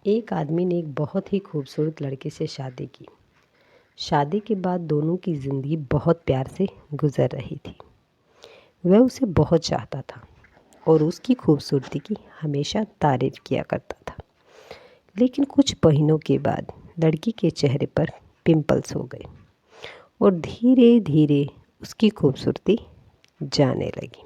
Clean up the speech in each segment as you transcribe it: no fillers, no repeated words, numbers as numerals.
एक आदमी ने एक बहुत ही खूबसूरत लड़के से शादी की। शादी के बाद दोनों की ज़िंदगी बहुत प्यार से गुजर रही थी। वह उसे बहुत चाहता था और उसकी खूबसूरती की हमेशा तारीफ़ किया करता था। लेकिन कुछ महीनों के बाद लड़की के चेहरे पर पिंपल्स हो गए और धीरे धीरे उसकी खूबसूरती जाने लगी।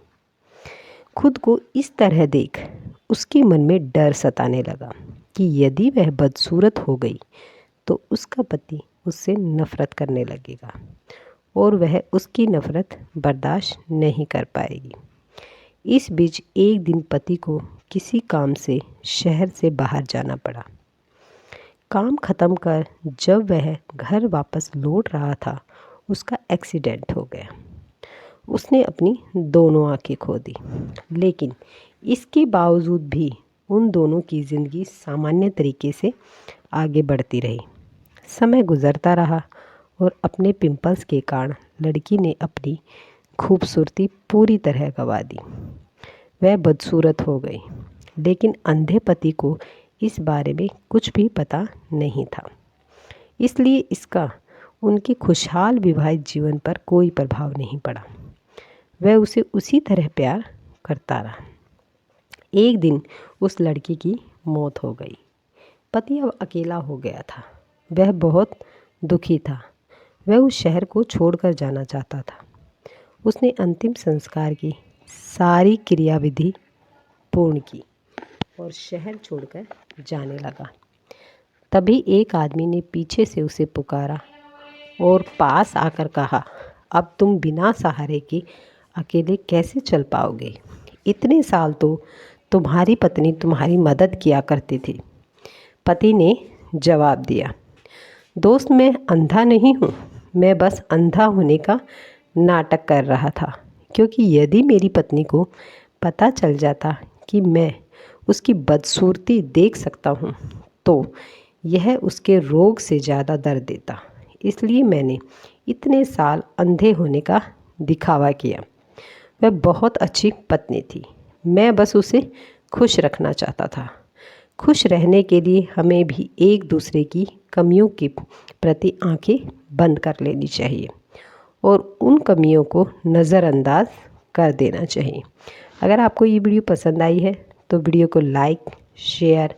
खुद को इस तरह देख उसके मन में डर सताने लगा कि यदि वह बदसूरत हो गई तो उसका पति उससे नफ़रत करने लगेगा और वह उसकी नफ़रत बर्दाश्त नहीं कर पाएगी। इस बीच एक दिन पति को किसी काम से शहर से बाहर जाना पड़ा। काम ख़त्म कर जब वह घर वापस लौट रहा था, उसका एक्सीडेंट हो गया। उसने अपनी दोनों आंखें खो दी, लेकिन इसके बावजूद भी उन दोनों की ज़िंदगी सामान्य तरीके से आगे बढ़ती रही। समय गुजरता रहा और अपने पिंपल्स के कारण लड़की ने अपनी खूबसूरती पूरी तरह गंवा दी। वह बदसूरत हो गई, लेकिन अंधे पति को इस बारे में कुछ भी पता नहीं था। इसलिए इसका उनके खुशहाल विवाहित जीवन पर कोई प्रभाव नहीं पड़ा। वह उसे उसी तरह प्यार करता रहा। एक दिन उस लड़की की मौत हो गई। पति अब अकेला हो गया था। वह बहुत दुखी था। वह उस शहर को छोड़कर जाना चाहता था। उसने अंतिम संस्कार की सारी क्रियाविधि पूर्ण की और शहर छोड़कर जाने लगा। तभी एक आदमी ने पीछे से उसे पुकारा और पास आकर कहा, अब तुम बिना सहारे के अकेले कैसे चल पाओगे? इतने साल तो तुम्हारी पत्नी तुम्हारी मदद किया करती थी। पति ने जवाब दिया, दोस्त मैं अंधा नहीं हूँ, मैं बस अंधा होने का नाटक कर रहा था, क्योंकि यदि मेरी पत्नी को पता चल जाता कि मैं उसकी बदसूरती देख सकता हूँ तो यह उसके रोग से ज़्यादा दर्द देता। इसलिए मैंने इतने साल अंधे होने का दिखावा किया। वह बहुत अच्छी पत्नी थी, मैं बस उसे खुश रखना चाहता था। खुश रहने के लिए हमें भी एक दूसरे की कमियों के प्रति आंखें बंद कर लेनी चाहिए और उन कमियों को नज़रअंदाज कर देना चाहिए। अगर आपको ये वीडियो पसंद आई है तो वीडियो को लाइक, शेयर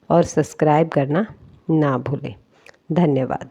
और सब्सक्राइब करना ना भूलें। धन्यवाद।